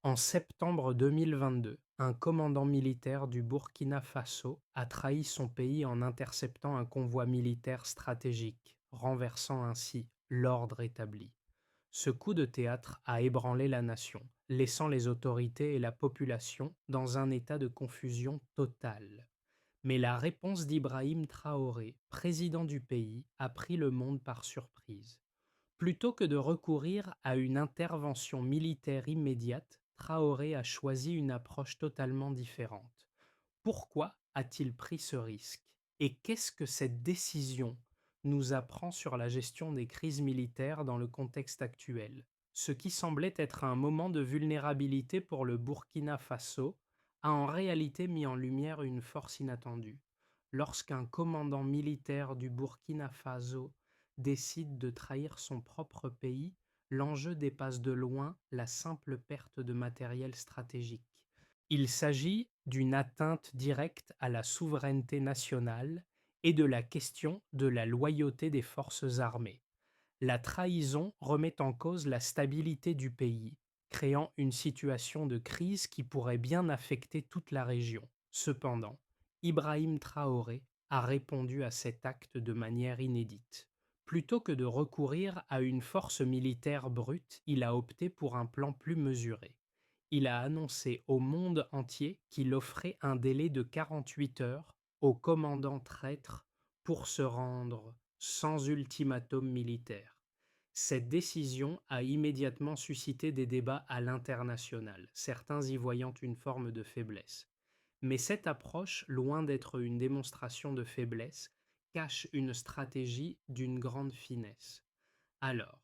En septembre 2022, un commandant militaire du Burkina Faso a trahi son pays en interceptant un convoi militaire stratégique, renversant ainsi l'ordre établi. Ce coup de théâtre a ébranlé la nation, laissant les autorités et la population dans un état de confusion totale. Mais la réponse d'Ibrahim Traoré, président du pays, a pris le monde par surprise. Plutôt que de recourir à une intervention militaire immédiate, Traoré a choisi une approche totalement différente. Pourquoi a-t-il pris ce risque? Et qu'est-ce que cette décision nous apprend sur la gestion des crises militaires dans le contexte actuel? Ce qui semblait être un moment de vulnérabilité pour le Burkina Faso a en réalité mis en lumière une force inattendue. Lorsqu'un commandant militaire du Burkina Faso décide de trahir son propre pays, l'enjeu dépasse de loin la simple perte de matériel stratégique. Il s'agit d'une atteinte directe à la souveraineté nationale et de la question de la loyauté des forces armées. La trahison remet en cause la stabilité du pays, créant une situation de crise qui pourrait bien affecter toute la région. Cependant, Ibrahim Traoré a répondu à cet acte de manière inédite. Plutôt que de recourir à une force militaire brute, il a opté pour un plan plus mesuré. Il a annoncé au monde entier qu'il offrait un délai de 48 heures au commandant traître pour se rendre sans ultimatum militaire. Cette décision a immédiatement suscité des débats à l'international, certains y voyant une forme de faiblesse. Mais cette approche, loin d'être une démonstration de faiblesse, cache une stratégie d'une grande finesse. Alors,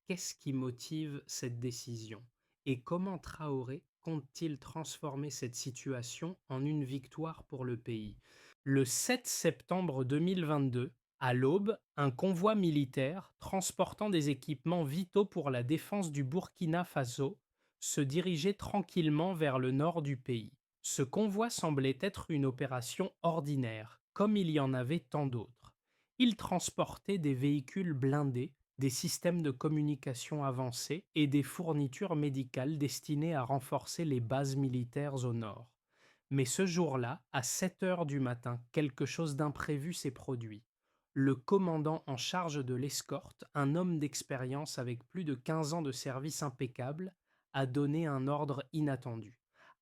qu'est-ce qui motive cette décision? Et comment Traoré compte-t-il transformer cette situation en une victoire pour le pays? Le 7 septembre 2022, à l'aube, un convoi militaire transportant des équipements vitaux pour la défense du Burkina Faso se dirigeait tranquillement vers le nord du pays. Ce convoi semblait être une opération ordinaire, comme il y en avait tant d'autres. Il transportait des véhicules blindés, des systèmes de communication avancés et des fournitures médicales destinées à renforcer les bases militaires au nord. Mais ce jour-là, à 7 heures du matin, quelque chose d'imprévu s'est produit. Le commandant en charge de l'escorte, un homme d'expérience avec plus de 15 ans de service impeccable, a donné un ordre inattendu.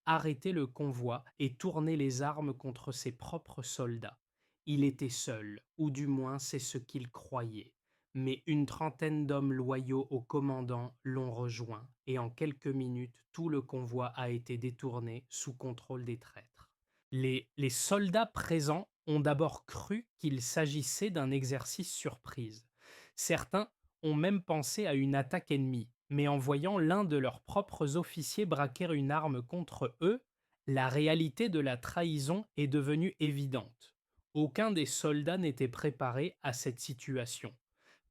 Arrêter le convoi et tourner les armes contre ses propres soldats. Il était seul, ou du moins c'est ce qu'il croyait. Mais une trentaine d'hommes loyaux au commandant l'ont rejoint, et en quelques minutes, tout le convoi a été détourné sous contrôle des traîtres. Les soldats présents ont d'abord cru qu'il s'agissait d'un exercice surprise. Certains ont même pensé à une attaque ennemie, mais en voyant l'un de leurs propres officiers braquer une arme contre eux, la réalité de la trahison est devenue évidente. Aucun des soldats n'était préparé à cette situation.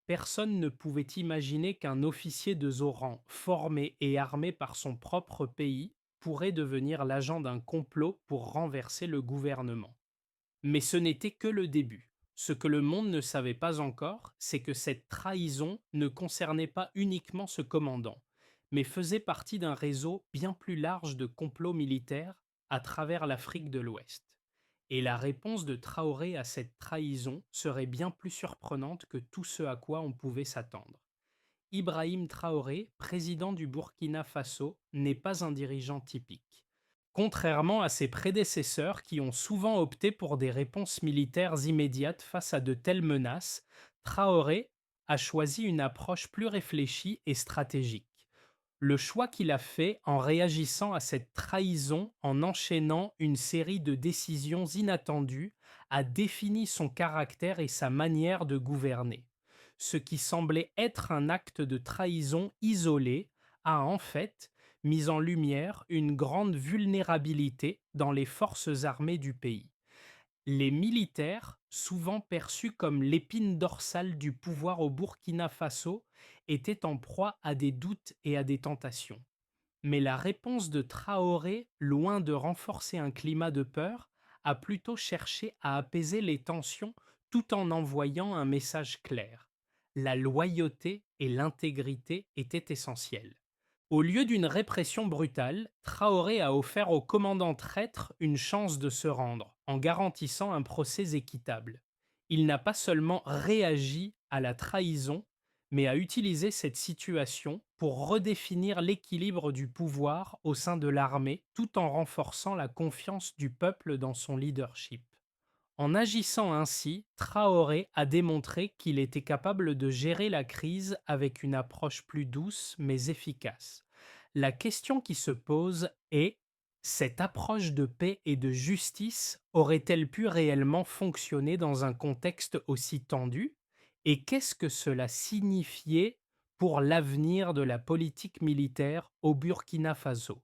Personne ne pouvait imaginer qu'un officier de Zoran, formé et armé par son propre pays, pourrait devenir l'agent d'un complot pour renverser le gouvernement. Mais ce n'était que le début. Ce que le monde ne savait pas encore, c'est que cette trahison ne concernait pas uniquement ce commandant, mais faisait partie d'un réseau bien plus large de complots militaires à travers l'Afrique de l'Ouest. Et la réponse de Traoré à cette trahison serait bien plus surprenante que tout ce à quoi on pouvait s'attendre. Ibrahim Traoré, président du Burkina Faso, n'est pas un dirigeant typique. Contrairement à ses prédécesseurs qui ont souvent opté pour des réponses militaires immédiates face à de telles menaces, Traoré a choisi une approche plus réfléchie et stratégique. Le choix qu'il a fait en réagissant à cette trahison, en enchaînant une série de décisions inattendues, a défini son caractère et sa manière de gouverner. Ce qui semblait être un acte de trahison isolé a en fait mis en lumière une grande vulnérabilité dans les forces armées du pays. Les militaires, souvent perçus comme l'épine dorsale du pouvoir au Burkina Faso, étaient en proie à des doutes et à des tentations. Mais la réponse de Traoré, loin de renforcer un climat de peur, a plutôt cherché à apaiser les tensions tout en envoyant un message clair. La loyauté et l'intégrité étaient essentielles. Au lieu d'une répression brutale, Traoré a offert au commandant traître une chance de se rendre, en garantissant un procès équitable. Il n'a pas seulement réagi à la trahison, mais a utilisé cette situation pour redéfinir l'équilibre du pouvoir au sein de l'armée, tout en renforçant la confiance du peuple dans son leadership. En agissant ainsi, Traoré a démontré qu'il était capable de gérer la crise avec une approche plus douce mais efficace. La question qui se pose est: cette approche de paix et de justice aurait-elle pu réellement fonctionner dans un contexte aussi tendu? Et qu'est-ce que cela signifiait pour l'avenir de la politique militaire au Burkina Faso?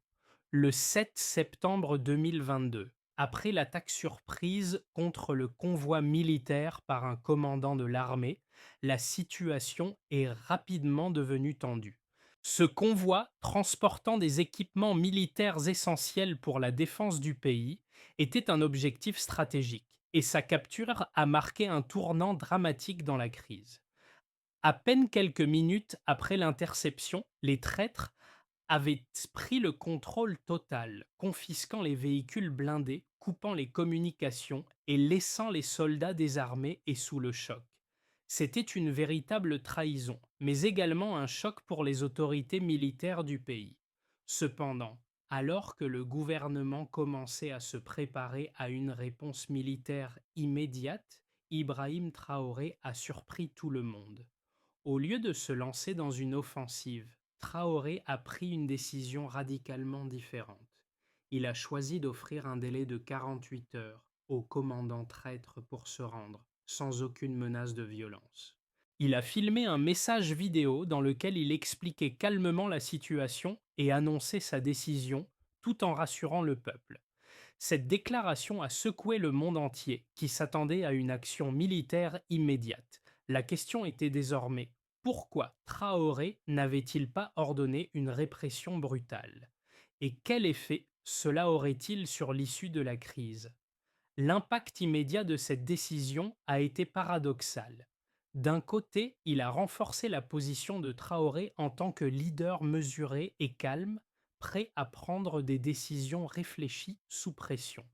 Le 7 septembre 2022, après l'attaque surprise contre le convoi militaire par un commandant de l'armée, la situation est rapidement devenue tendue. Ce convoi, transportant des équipements militaires essentiels pour la défense du pays, était un objectif stratégique, et sa capture a marqué un tournant dramatique dans la crise. À peine quelques minutes après l'interception, les traîtres avait pris le contrôle total, confisquant les véhicules blindés, coupant les communications et laissant les soldats désarmés et sous le choc. C'était une véritable trahison, mais également un choc pour les autorités militaires du pays. Cependant, alors que le gouvernement commençait à se préparer à une réponse militaire immédiate, Ibrahim Traoré a surpris tout le monde. Au lieu de se lancer dans une offensive, Traoré a pris une décision radicalement différente. Il a choisi d'offrir un délai de 48 heures au commandant traître pour se rendre, sans aucune menace de violence. Il a filmé un message vidéo dans lequel il expliquait calmement la situation et annonçait sa décision, tout en rassurant le peuple. Cette déclaration a secoué le monde entier, qui s'attendait à une action militaire immédiate. La question était désormais: pourquoi Traoré n'avait-il pas ordonné une répression brutale? Et quel effet cela aurait-il sur l'issue de la crise? L'impact immédiat de cette décision a été paradoxal. D'un côté, il a renforcé la position de Traoré en tant que leader mesuré et calme, prêt à prendre des décisions réfléchies sous pression.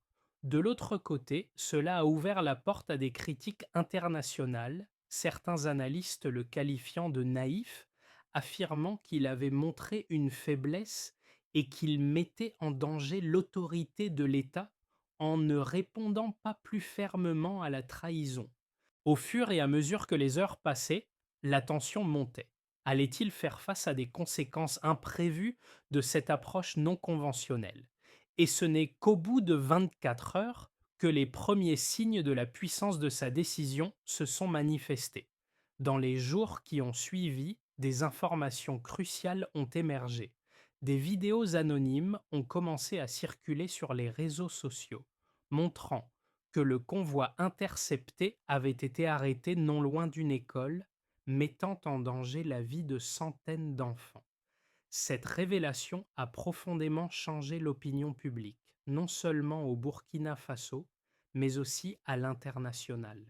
De l'autre côté, cela a ouvert la porte à des critiques internationales, certains analystes le qualifiant de naïf, affirmant qu'il avait montré une faiblesse et qu'il mettait en danger l'autorité de l'État en ne répondant pas plus fermement à la trahison. Au fur et à mesure que les heures passaient, la tension montait. Allait-il faire face à des conséquences imprévues de cette approche non conventionnelle? Et ce n'est qu'au bout de 24 heures que les premiers signes de la puissance de sa décision se sont manifestés. Dans les jours qui ont suivi, des informations cruciales ont émergé. Des vidéos anonymes ont commencé à circuler sur les réseaux sociaux, montrant que le convoi intercepté avait été arrêté non loin d'une école, mettant en danger la vie de centaines d'enfants. Cette révélation a profondément changé l'opinion publique, non seulement au Burkina Faso, mais aussi à l'international.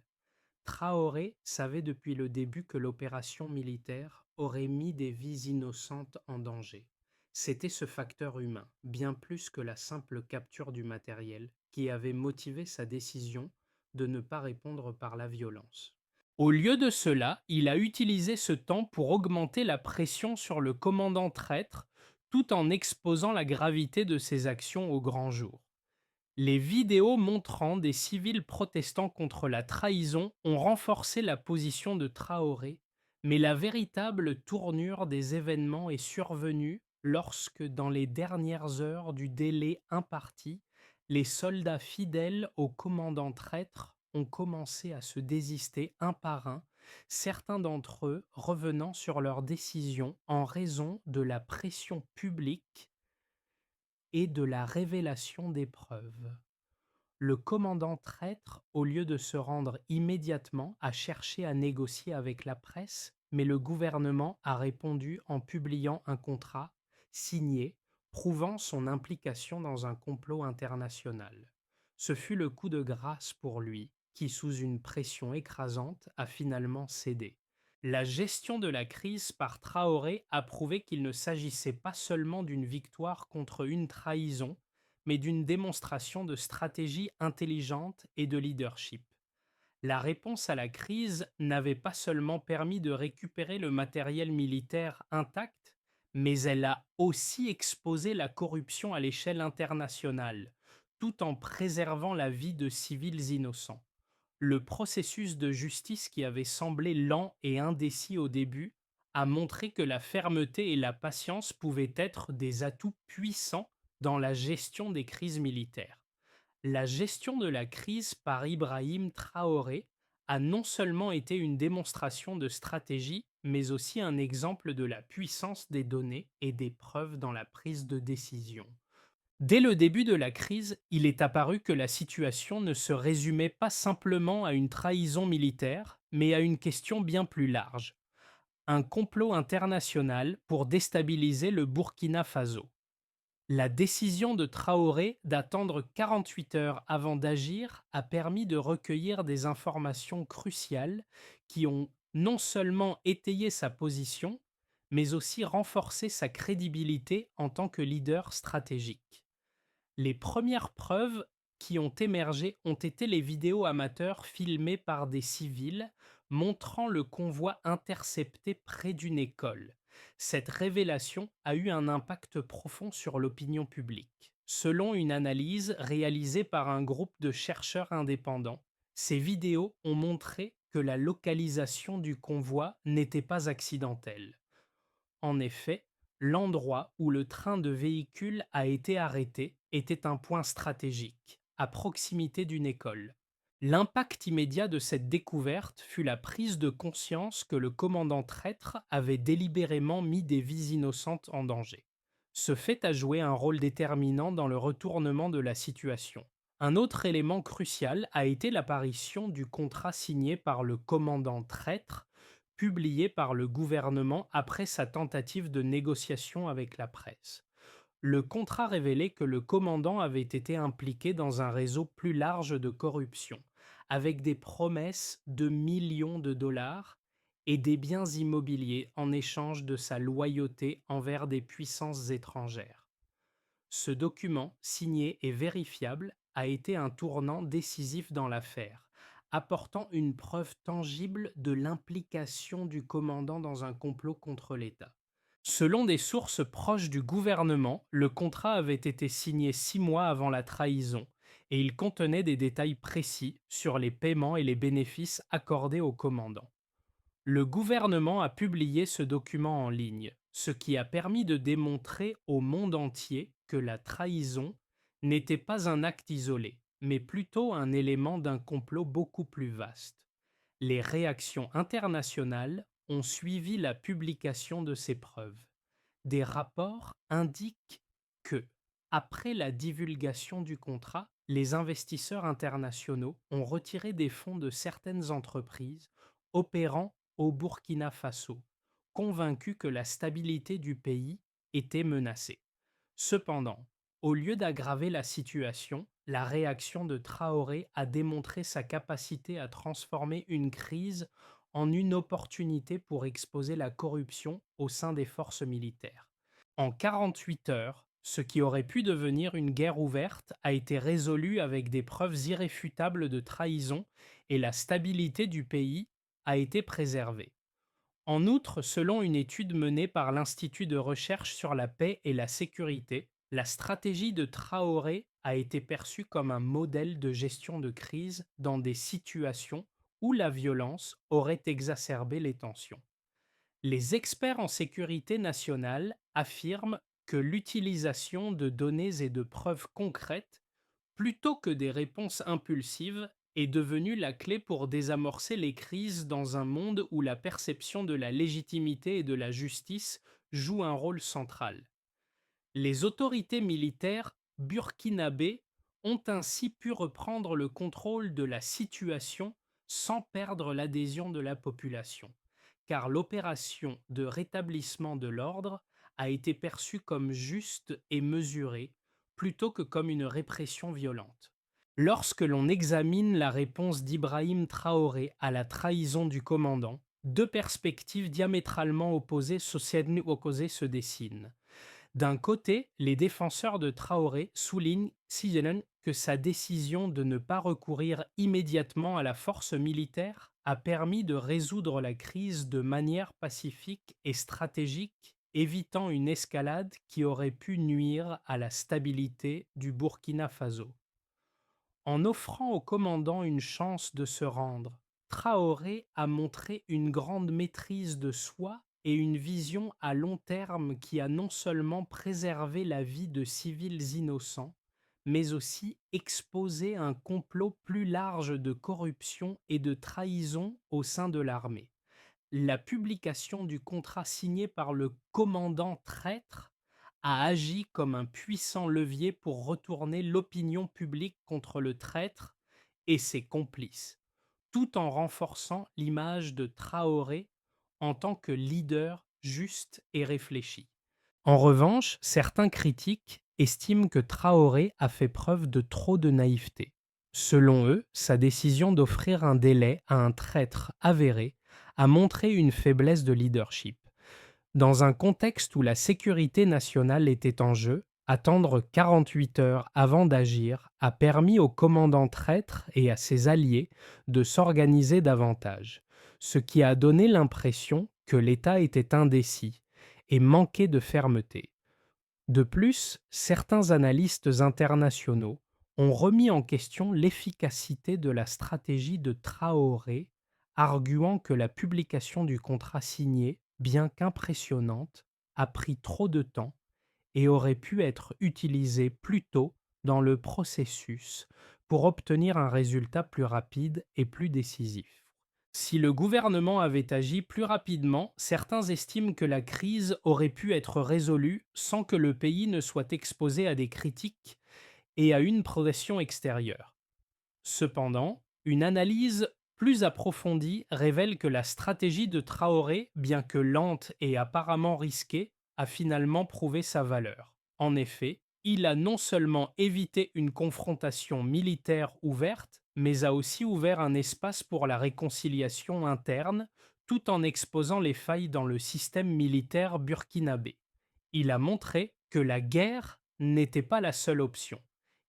Traoré savait depuis le début que l'opération militaire aurait mis des vies innocentes en danger. C'était ce facteur humain, bien plus que la simple capture du matériel, qui avait motivé sa décision de ne pas répondre par la violence. Au lieu de cela, il a utilisé ce temps pour augmenter la pression sur le commandant traître, tout en exposant la gravité de ses actions au grand jour. Les vidéos montrant des civils protestant contre la trahison ont renforcé la position de Traoré, mais la véritable tournure des événements est survenue lorsque, dans les dernières heures du délai imparti, les soldats fidèles au commandant traître ont commencé à se désister un par un, certains d'entre eux revenant sur leur décision en raison de la pression publique et de la révélation des preuves. Le commandant traître, au lieu de se rendre immédiatement, a cherché à négocier avec la presse, mais le gouvernement a répondu en publiant un contrat signé prouvant son implication dans un complot international. Ce fut le coup de grâce pour lui, qui, sous une pression écrasante, a finalement cédé. La gestion de la crise par Traoré a prouvé qu'il ne s'agissait pas seulement d'une victoire contre une trahison, mais d'une démonstration de stratégie intelligente et de leadership. La réponse à la crise n'avait pas seulement permis de récupérer le matériel militaire intact, mais elle a aussi exposé la corruption à l'échelle internationale, tout en préservant la vie de civils innocents. Le processus de justice qui avait semblé lent et indécis au début a montré que la fermeté et la patience pouvaient être des atouts puissants dans la gestion des crises militaires. La gestion de la crise par Ibrahim Traoré a non seulement été une démonstration de stratégie, mais aussi un exemple de la puissance des données et des preuves dans la prise de décision. Dès le début de la crise, il est apparu que la situation ne se résumait pas simplement à une trahison militaire, mais à une question bien plus large, un complot international pour déstabiliser le Burkina Faso. La décision de Traoré d'attendre 48 heures avant d'agir a permis de recueillir des informations cruciales qui ont non seulement étayé sa position, mais aussi renforcé sa crédibilité en tant que leader stratégique. Les premières preuves qui ont émergé ont été les vidéos amateurs filmées par des civils montrant le convoi intercepté près d'une école. Cette révélation a eu un impact profond sur l'opinion publique. Selon une analyse réalisée par un groupe de chercheurs indépendants, ces vidéos ont montré que la localisation du convoi n'était pas accidentelle. En effet, l'endroit où le train de véhicules a été arrêté était un point stratégique, à proximité d'une école. L'impact immédiat de cette découverte fut la prise de conscience que le commandant traître avait délibérément mis des vies innocentes en danger. Ce fait a joué un rôle déterminant dans le retournement de la situation. Un autre élément crucial a été l'apparition du contrat signé par le commandant traître, publié par le gouvernement après sa tentative de négociation avec la presse. Le contrat révélait que le commandant avait été impliqué dans un réseau plus large de corruption, avec des promesses de millions de dollars et des biens immobiliers en échange de sa loyauté envers des puissances étrangères. Ce document, signé et vérifiable, a été un tournant décisif dans l'affaire, apportant une preuve tangible de l'implication du commandant dans un complot contre l'État. Selon des sources proches du gouvernement, le contrat avait été signé 6 mois avant la trahison et il contenait des détails précis sur les paiements et les bénéfices accordés au commandant. Le gouvernement a publié ce document en ligne, ce qui a permis de démontrer au monde entier que la trahison n'était pas un acte isolé, mais plutôt un élément d'un complot beaucoup plus vaste. Les réactions internationales ont suivi la publication de ces preuves. Des rapports indiquent que, après la divulgation du contrat, les investisseurs internationaux ont retiré des fonds de certaines entreprises opérant au Burkina Faso, convaincus que la stabilité du pays était menacée. Cependant, au lieu d'aggraver la situation, la réaction de Traoré a démontré sa capacité à transformer une crise en une opportunité pour exposer la corruption au sein des forces militaires. En 48 heures, ce qui aurait pu devenir une guerre ouverte a été résolu avec des preuves irréfutables de trahison et la stabilité du pays a été préservée. En outre, selon une étude menée par l'Institut de recherche sur la paix et la sécurité, la stratégie de Traoré a été perçue comme un modèle de gestion de crise dans des situations où la violence aurait exacerbé les tensions. Les experts en sécurité nationale affirment que l'utilisation de données et de preuves concrètes, plutôt que des réponses impulsives, est devenue la clé pour désamorcer les crises dans un monde où la perception de la légitimité et de la justice joue un rôle central. Les autorités militaires burkinabées ont ainsi pu reprendre le contrôle de la situation sans perdre l'adhésion de la population, car l'opération de rétablissement de l'ordre a été perçue comme juste et mesurée plutôt que comme une répression violente. Lorsque l'on examine la réponse d'Ibrahim Traoré à la trahison du commandant, deux perspectives diamétralement opposées se dessinent. D'un côté, les défenseurs de Traoré soulignent que sa décision de ne pas recourir immédiatement à la force militaire a permis de résoudre la crise de manière pacifique et stratégique, évitant une escalade qui aurait pu nuire à la stabilité du Burkina Faso. En offrant au commandant une chance de se rendre, Traoré a montré une grande maîtrise de soi et une vision à long terme qui a non seulement préservé la vie de civils innocents, mais aussi exposé un complot plus large de corruption et de trahison au sein de l'armée. La publication du contrat signé par le commandant traître a agi comme un puissant levier pour retourner l'opinion publique contre le traître et ses complices, tout en renforçant l'image de Traoré en tant que leader juste et réfléchi. En revanche, certains critiques estiment que Traoré a fait preuve de trop de naïveté. Selon eux, sa décision d'offrir un délai à un traître avéré a montré une faiblesse de leadership. Dans un contexte où la sécurité nationale était en jeu, attendre 48 heures avant d'agir a permis au commandant traître et à ses alliés de s'organiser davantage, ce qui a donné l'impression que l'État était indécis et manquait de fermeté. De plus, certains analystes internationaux ont remis en question l'efficacité de la stratégie de Traoré, arguant que la publication du contrat signé, bien qu'impressionnante, a pris trop de temps et aurait pu être utilisée plus tôt dans le processus pour obtenir un résultat plus rapide et plus décisif. Si le gouvernement avait agi plus rapidement, certains estiment que la crise aurait pu être résolue sans que le pays ne soit exposé à des critiques et à une pression extérieure. Cependant, une analyse plus approfondie révèle que la stratégie de Traoré, bien que lente et apparemment risquée, a finalement prouvé sa valeur. En effet, il a non seulement évité une confrontation militaire ouverte, mais a aussi ouvert un espace pour la réconciliation interne, tout en exposant les failles dans le système militaire burkinabé. Il a montré que la guerre n'était pas la seule option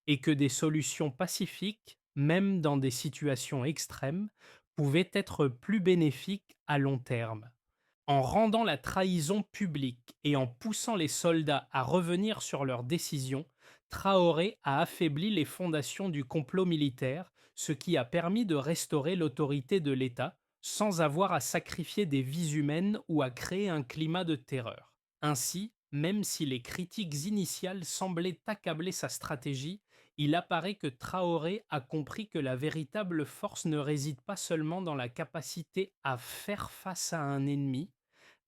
et que des solutions pacifiques, même dans des situations extrêmes, pouvaient être plus bénéfiques à long terme. En rendant la trahison publique et en poussant les soldats à revenir sur leurs décisions, Traoré a affaibli les fondations du complot militaire, ce qui a permis de restaurer l'autorité de l'État sans avoir à sacrifier des vies humaines ou à créer un climat de terreur. Ainsi, même si les critiques initiales semblaient accabler sa stratégie, il apparaît que Traoré a compris que la véritable force ne réside pas seulement dans la capacité à faire face à un ennemi,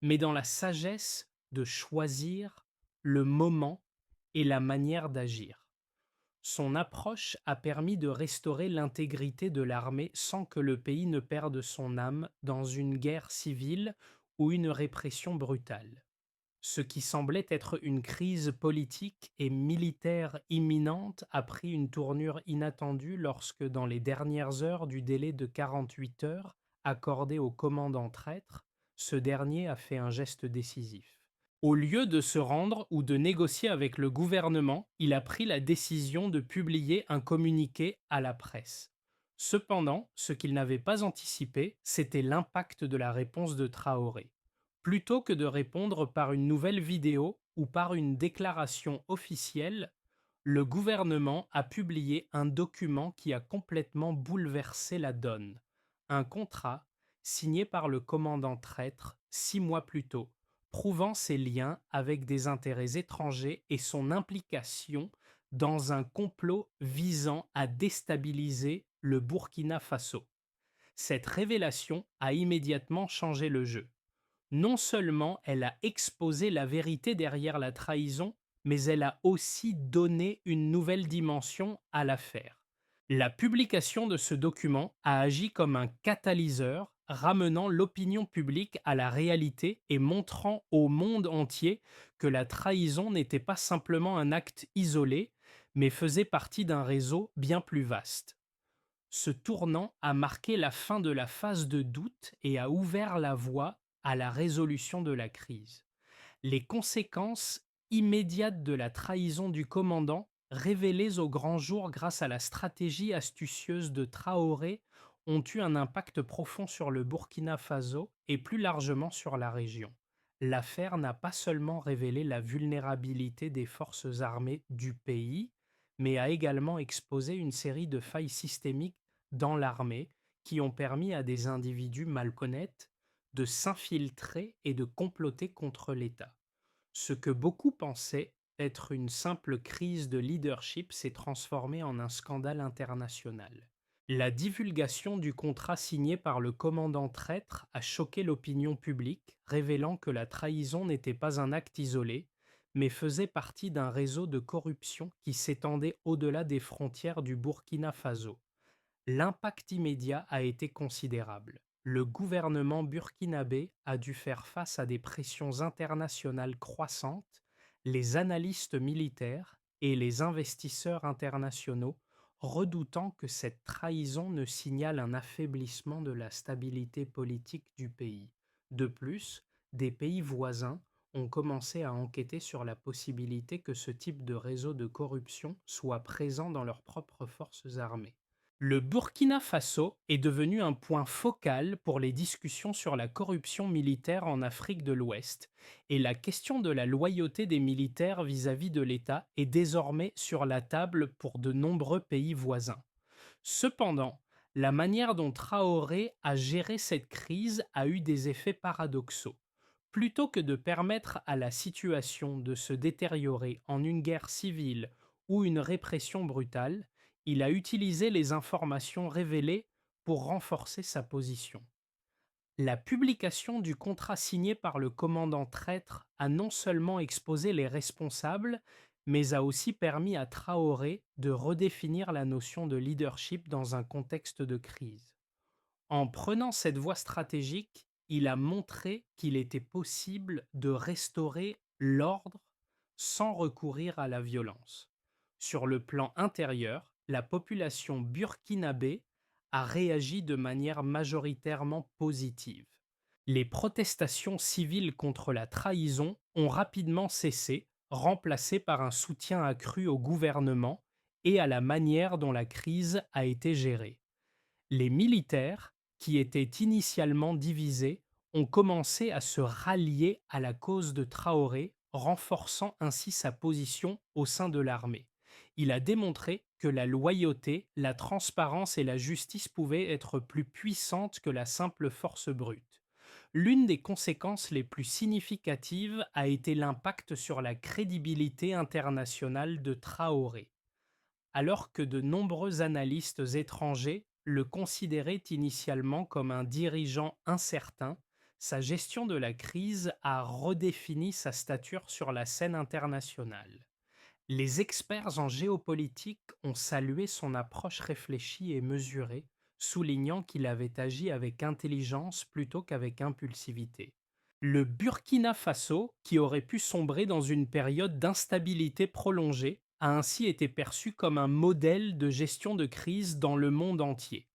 mais dans la sagesse de choisir le moment et la manière d'agir. Son approche a permis de restaurer l'intégrité de l'armée sans que le pays ne perde son âme dans une guerre civile ou une répression brutale. Ce qui semblait être une crise politique et militaire imminente a pris une tournure inattendue lorsque, dans les dernières heures du délai de 48 heures accordé au commandant traître, ce dernier a fait un geste décisif. Au lieu de se rendre ou de négocier avec le gouvernement, il a pris la décision de publier un communiqué à la presse. Cependant, ce qu'il n'avait pas anticipé, c'était l'impact de la réponse de Traoré. Plutôt que de répondre par une nouvelle vidéo ou par une déclaration officielle, le gouvernement a publié un document qui a complètement bouleversé la donne. Un contrat signé par le commandant traître 6 mois plus tôt, prouvant ses liens avec des intérêts étrangers et son implication dans un complot visant à déstabiliser le Burkina Faso. Cette révélation a immédiatement changé le jeu. Non seulement elle a exposé la vérité derrière la trahison, mais elle a aussi donné une nouvelle dimension à l'affaire. La publication de ce document a agi comme un catalyseur, ramenant l'opinion publique à la réalité et montrant au monde entier que la trahison n'était pas simplement un acte isolé, mais faisait partie d'un réseau bien plus vaste. Ce tournant a marqué la fin de la phase de doute et a ouvert la voie à la résolution de la crise. Les conséquences immédiates de la trahison du commandant, révélées au grand jour grâce à la stratégie astucieuse de Traoré, ont eu un impact profond sur le Burkina Faso et plus largement sur la région. L'affaire n'a pas seulement révélé la vulnérabilité des forces armées du pays, mais a également exposé une série de failles systémiques dans l'armée qui ont permis à des individus malhonnêtes de s'infiltrer et de comploter contre l'État. Ce que beaucoup pensaient être une simple crise de leadership s'est transformé en un scandale international. La divulgation du contrat signé par le commandant traître a choqué l'opinion publique, révélant que la trahison n'était pas un acte isolé, mais faisait partie d'un réseau de corruption qui s'étendait au-delà des frontières du Burkina Faso. L'impact immédiat a été considérable. Le gouvernement burkinabé a dû faire face à des pressions internationales croissantes, les analystes militaires et les investisseurs internationaux redoutant que cette trahison ne signale un affaiblissement de la stabilité politique du pays. De plus, des pays voisins ont commencé à enquêter sur la possibilité que ce type de réseau de corruption soit présent dans leurs propres forces armées. Le Burkina Faso est devenu un point focal pour les discussions sur la corruption militaire en Afrique de l'Ouest, et la question de la loyauté des militaires vis-à-vis de l'État est désormais sur la table pour de nombreux pays voisins. Cependant, la manière dont Traoré a géré cette crise a eu des effets paradoxaux. Plutôt que de permettre à la situation de se détériorer en une guerre civile ou une répression brutale, il a utilisé les informations révélées pour renforcer sa position. La publication du contrat signé par le commandant traître a non seulement exposé les responsables, mais a aussi permis à Traoré de redéfinir la notion de leadership dans un contexte de crise. En prenant cette voie stratégique, il a montré qu'il était possible de restaurer l'ordre sans recourir à la violence. Sur le plan intérieur, la population burkinabé a réagi de manière majoritairement positive. Les protestations civiles contre la trahison ont rapidement cessé, remplacées par un soutien accru au gouvernement et à la manière dont la crise a été gérée. Les militaires, qui étaient initialement divisés, ont commencé à se rallier à la cause de Traoré, renforçant ainsi sa position au sein de l'armée. Il a démontré que la loyauté, la transparence et la justice pouvaient être plus puissantes que la simple force brute. L'une des conséquences les plus significatives a été l'impact sur la crédibilité internationale de Traoré. Alors que de nombreux analystes étrangers le considéraient initialement comme un dirigeant incertain, sa gestion de la crise a redéfini sa stature sur la scène internationale. Les experts en géopolitique ont salué son approche réfléchie et mesurée, soulignant qu'il avait agi avec intelligence plutôt qu'avec impulsivité. Le Burkina Faso, qui aurait pu sombrer dans une période d'instabilité prolongée, a ainsi été perçu comme un modèle de gestion de crise dans le monde entier.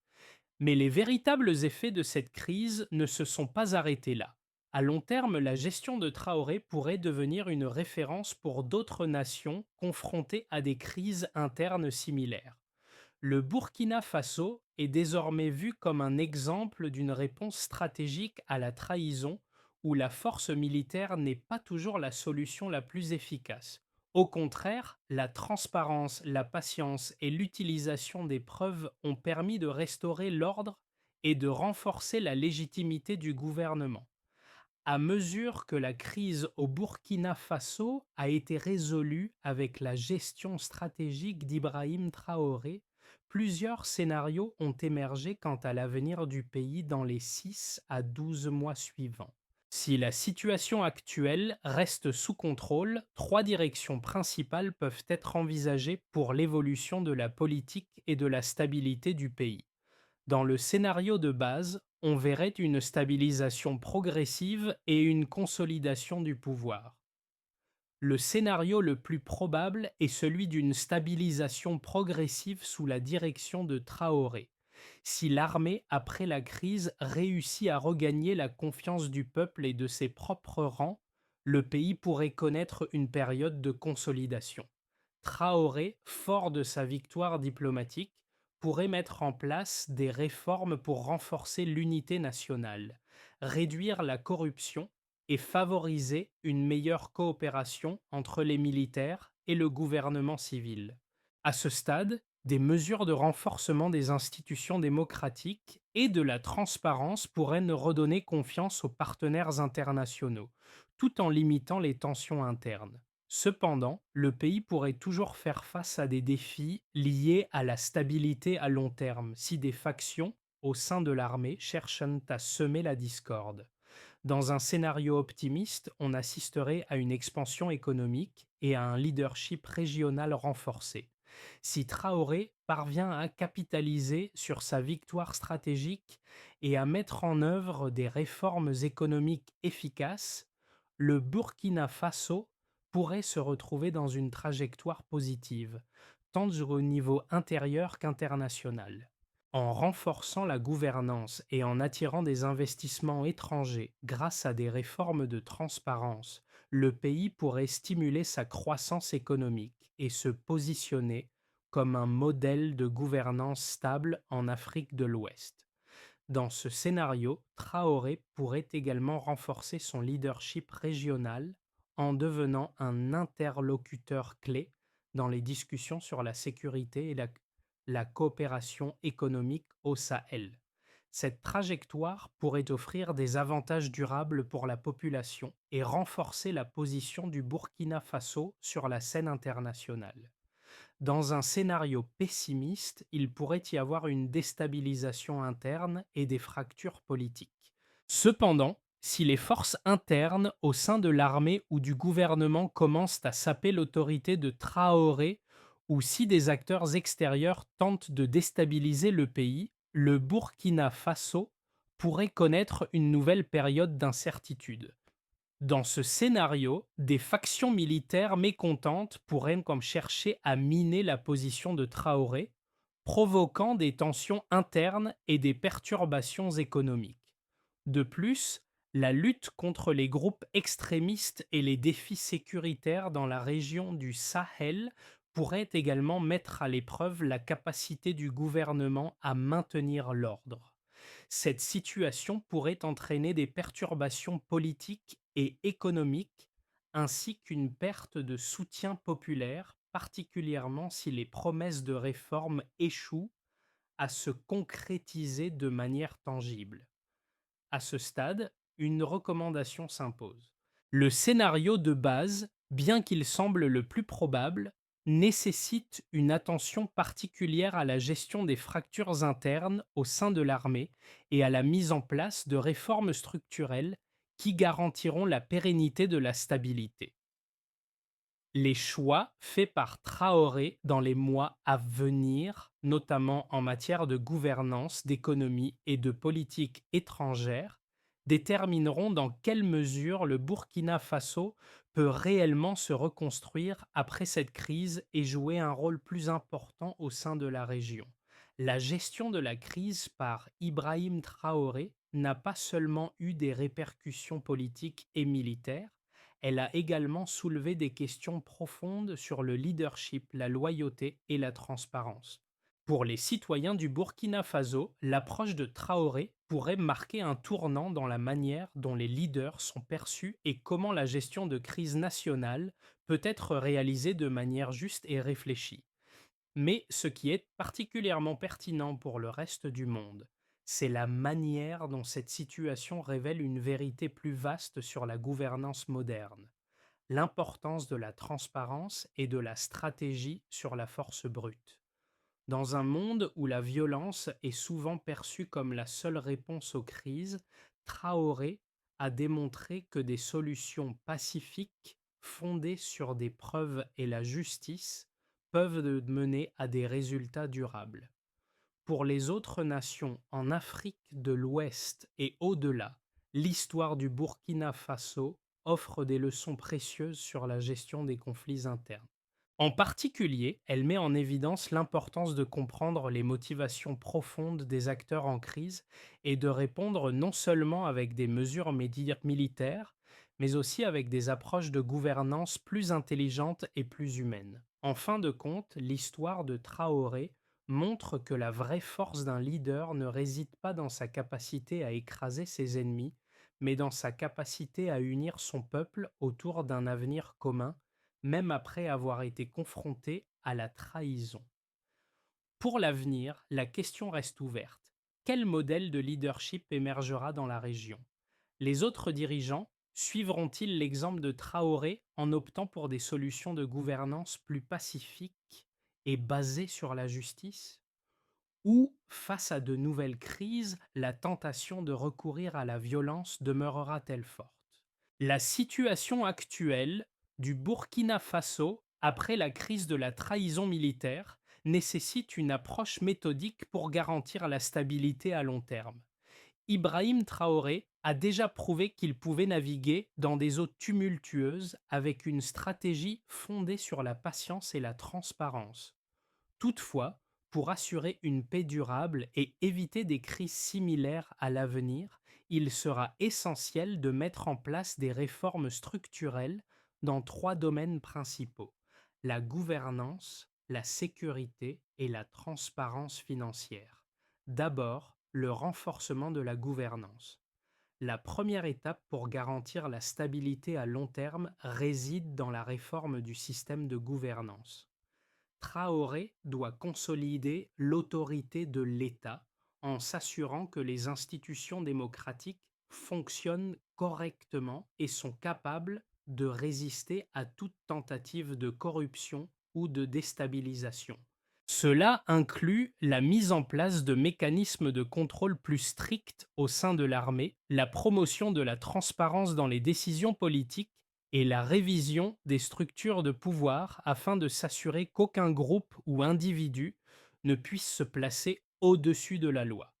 Mais les véritables effets de cette crise ne se sont pas arrêtés là. À long terme, la gestion de Traoré pourrait devenir une référence pour d'autres nations confrontées à des crises internes similaires. Le Burkina Faso est désormais vu comme un exemple d'une réponse stratégique à la trahison où la force militaire n'est pas toujours la solution la plus efficace. Au contraire, la transparence, la patience et l'utilisation des preuves ont permis de restaurer l'ordre et de renforcer la légitimité du gouvernement. À mesure que la crise au Burkina Faso a été résolue avec la gestion stratégique d'Ibrahim Traoré, plusieurs scénarios ont émergé quant à l'avenir du pays dans les 6 à 12 mois suivants. Si la situation actuelle reste sous contrôle, trois directions principales peuvent être envisagées pour l'évolution de la politique et de la stabilité du pays. Dans le scénario de base, on verrait une stabilisation progressive et une consolidation du pouvoir. Le scénario le plus probable est celui d'une stabilisation progressive sous la direction de Traoré. Si l'armée, après la crise, réussit à regagner la confiance du peuple et de ses propres rangs, le pays pourrait connaître une période de consolidation. Traoré, fort de sa victoire diplomatique, pourrait mettre en place des réformes pour renforcer l'unité nationale, réduire la corruption et favoriser une meilleure coopération entre les militaires et le gouvernement civil. À ce stade, des mesures de renforcement des institutions démocratiques et de la transparence pourraient ne redonner confiance aux partenaires internationaux, tout en limitant les tensions internes. Cependant, le pays pourrait toujours faire face à des défis liés à la stabilité à long terme si des factions au sein de l'armée cherchent à semer la discorde. Dans un scénario optimiste, on assisterait à une expansion économique et à un leadership régional renforcé. Si Traoré parvient à capitaliser sur sa victoire stratégique et à mettre en œuvre des réformes économiques efficaces, le Burkina Faso pourrait se retrouver dans une trajectoire positive, tant au niveau intérieur qu'international. En renforçant la gouvernance et en attirant des investissements étrangers grâce à des réformes de transparence, le pays pourrait stimuler sa croissance économique et se positionner comme un modèle de gouvernance stable en Afrique de l'Ouest. Dans ce scénario, Traoré pourrait également renforcer son leadership régional en devenant un interlocuteur clé dans les discussions sur la sécurité et la coopération économique au Sahel. Cette trajectoire pourrait offrir des avantages durables pour la population et renforcer la position du Burkina Faso sur la scène internationale. Dans un scénario pessimiste, il pourrait y avoir une déstabilisation interne et des fractures politiques. Cependant, si les forces internes au sein de l'armée ou du gouvernement commencent à saper l'autorité de Traoré ou si des acteurs extérieurs tentent de déstabiliser le pays, le Burkina Faso pourrait connaître une nouvelle période d'incertitude. Dans ce scénario, des factions militaires mécontentes pourraient comme chercher à miner la position de Traoré, provoquant des tensions internes et des perturbations économiques. De plus, la lutte contre les groupes extrémistes et les défis sécuritaires dans la région du Sahel pourraient également mettre à l'épreuve la capacité du gouvernement à maintenir l'ordre. Cette situation pourrait entraîner des perturbations politiques et économiques, ainsi qu'une perte de soutien populaire, particulièrement si les promesses de réforme échouent à se concrétiser de manière tangible. À ce stade, une recommandation s'impose. Le scénario de base, bien qu'il semble le plus probable, nécessite une attention particulière à la gestion des fractures internes au sein de l'armée et à la mise en place de réformes structurelles qui garantiront la pérennité de la stabilité. Les choix faits par Traoré dans les mois à venir, notamment en matière de gouvernance, d'économie et de politique étrangère, détermineront dans quelle mesure le Burkina Faso peut réellement se reconstruire après cette crise et jouer un rôle plus important au sein de la région. La gestion de la crise par Ibrahim Traoré n'a pas seulement eu des répercussions politiques et militaires, elle a également soulevé des questions profondes sur le leadership, la loyauté et la transparence. Pour les citoyens du Burkina Faso, l'approche de Traoré pourrait marquer un tournant dans la manière dont les leaders sont perçus et comment la gestion de crise nationale peut être réalisée de manière juste et réfléchie. Mais ce qui est particulièrement pertinent pour le reste du monde, c'est la manière dont cette situation révèle une vérité plus vaste sur la gouvernance moderne, l'importance de la transparence et de la stratégie sur la force brute. Dans un monde où la violence est souvent perçue comme la seule réponse aux crises, Traoré a démontré que des solutions pacifiques, fondées sur des preuves et la justice, peuvent mener à des résultats durables. Pour les autres nations en Afrique de l'Ouest et au-delà, l'histoire du Burkina Faso offre des leçons précieuses sur la gestion des conflits internes. En particulier, elle met en évidence l'importance de comprendre les motivations profondes des acteurs en crise et de répondre non seulement avec des mesures militaires, mais aussi avec des approches de gouvernance plus intelligentes et plus humaines. En fin de compte, l'histoire de Traoré montre que la vraie force d'un leader ne réside pas dans sa capacité à écraser ses ennemis, mais dans sa capacité à unir son peuple autour d'un avenir commun, même après avoir été confronté à la trahison. Pour l'avenir, la question reste ouverte. Quel modèle de leadership émergera dans la région? Les autres dirigeants suivront-ils l'exemple de Traoré en optant pour des solutions de gouvernance plus pacifiques et basées sur la justice? Ou, face à de nouvelles crises, la tentation de recourir à la violence demeurera-t-elle forte? La situation actuelle du Burkina Faso après la crise de la trahison militaire nécessite une approche méthodique pour garantir la stabilité à long terme. Ibrahim Traoré a déjà prouvé qu'il pouvait naviguer dans des eaux tumultueuses avec une stratégie fondée sur la patience et la transparence. Toutefois, pour assurer une paix durable et éviter des crises similaires à l'avenir, il sera essentiel de mettre en place des réformes structurelles dans trois domaines principaux: la gouvernance, la sécurité et la transparence financière. D'abord, le renforcement de la gouvernance. La première étape pour garantir la stabilité à long terme réside dans la réforme du système de gouvernance. Traoré doit consolider l'autorité de l'État en s'assurant que les institutions démocratiques fonctionnent correctement et sont capables de résister à toute tentative de corruption ou de déstabilisation. Cela inclut la mise en place de mécanismes de contrôle plus stricts au sein de l'armée, la promotion de la transparence dans les décisions politiques et la révision des structures de pouvoir afin de s'assurer qu'aucun groupe ou individu ne puisse se placer au-dessus de la loi.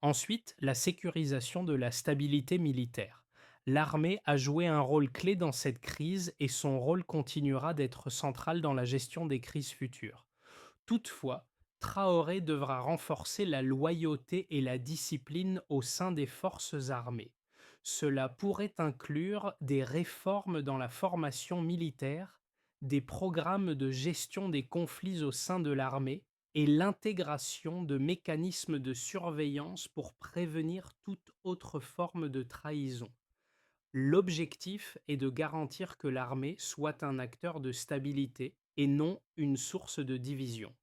Ensuite, la sécurisation de la stabilité militaire. L'armée a joué un rôle clé dans cette crise et son rôle continuera d'être central dans la gestion des crises futures. Toutefois, Traoré devra renforcer la loyauté et la discipline au sein des forces armées. Cela pourrait inclure des réformes dans la formation militaire, des programmes de gestion des conflits au sein de l'armée et l'intégration de mécanismes de surveillance pour prévenir toute autre forme de trahison. L'objectif est de garantir que l'armée soit un acteur de stabilité et non une source de division.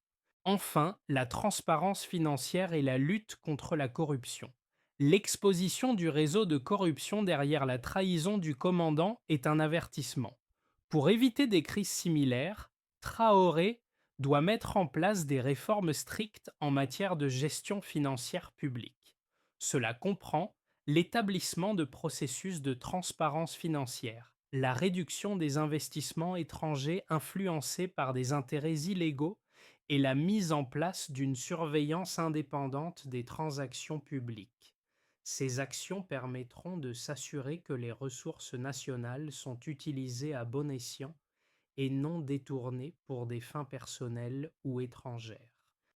Enfin, la transparence financière et la lutte contre la corruption. L'exposition du réseau de corruption derrière la trahison du commandant est un avertissement. Pour éviter des crises similaires, Traoré doit mettre en place des réformes strictes en matière de gestion financière publique. Cela comprend l'établissement de processus de transparence financière, la réduction des investissements étrangers influencés par des intérêts illégaux et la mise en place d'une surveillance indépendante des transactions publiques. Ces actions permettront de s'assurer que les ressources nationales sont utilisées à bon escient et non détournées pour des fins personnelles ou étrangères.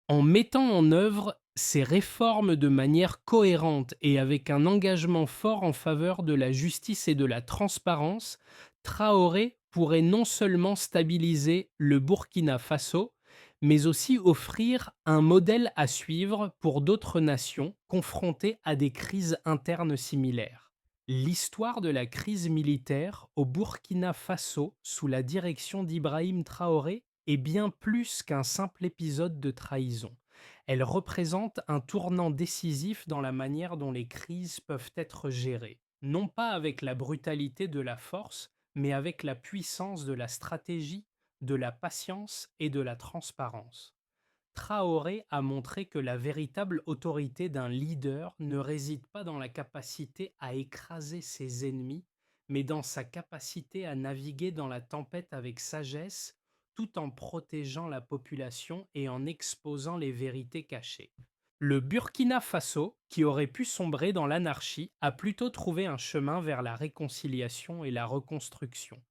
En mettant en œuvre ces réformes de manière cohérente et avec un engagement fort en faveur de la justice et de la transparence, Traoré pourrait non seulement stabiliser le Burkina Faso, mais aussi offrir un modèle à suivre pour d'autres nations confrontées à des crises internes similaires. L'histoire de la crise militaire au Burkina Faso sous la direction d'Ibrahim Traoré est bien plus qu'un simple épisode de trahison. Elle représente un tournant décisif dans la manière dont les crises peuvent être gérées, non pas avec la brutalité de la force, mais avec la puissance de la stratégie, de la patience et de la transparence. Traoré a montré que la véritable autorité d'un leader ne réside pas dans la capacité à écraser ses ennemis, mais dans sa capacité à naviguer dans la tempête avec sagesse, tout en protégeant la population et en exposant les vérités cachées. Le Burkina Faso, qui aurait pu sombrer dans l'anarchie, a plutôt trouvé un chemin vers la réconciliation et la reconstruction.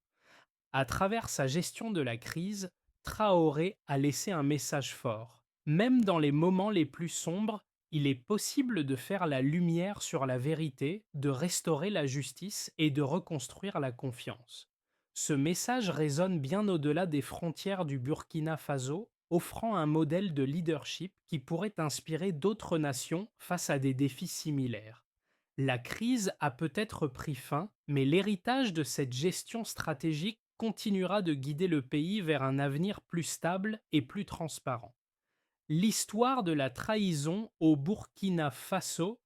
À travers sa gestion de la crise, Traoré a laissé un message fort. Même dans les moments les plus sombres, il est possible de faire la lumière sur la vérité, de restaurer la justice et de reconstruire la confiance. Ce message résonne bien au-delà des frontières du Burkina Faso, offrant un modèle de leadership qui pourrait inspirer d'autres nations face à des défis similaires. La crise a peut-être pris fin, mais l'héritage de cette gestion stratégique continuera de guider le pays vers un avenir plus stable et plus transparent. L'histoire de la trahison au Burkina Faso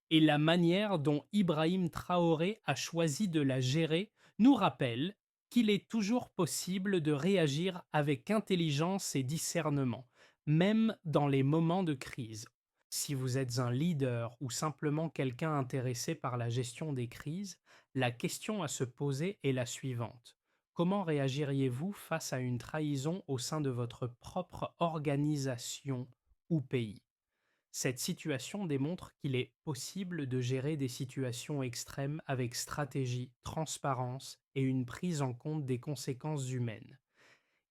et la manière dont Ibrahim Traoré a choisi de la gérer nous rappellent qu'il est toujours possible de réagir avec intelligence et discernement, même dans les moments de crise. Si vous êtes un leader ou simplement quelqu'un intéressé par la gestion des crises, la question à se poser est la suivante. Comment réagiriez-vous face à une trahison au sein de votre propre organisation ou pays? Cette situation démontre qu'il est possible de gérer des situations extrêmes avec stratégie, transparence et une prise en compte des conséquences humaines.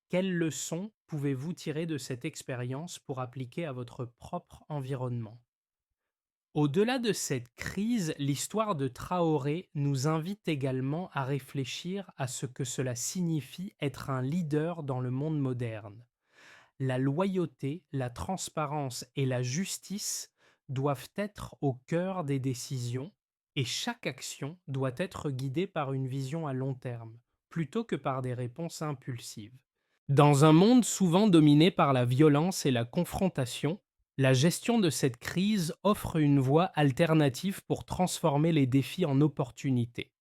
Quelles leçons pouvez-vous tirer de cette expérience pour appliquer à votre propre environnement? Au-delà de cette crise, l'histoire de Traoré nous invite également à réfléchir à ce que cela signifie être un leader dans le monde moderne. La loyauté, la transparence et la justice doivent être au cœur des décisions et chaque action doit être guidée par une vision à long terme, plutôt que par des réponses impulsives. Dans un monde souvent dominé par la violence et la confrontation, la gestion de cette crise offre une voie alternative pour transformer les défis en opportunités.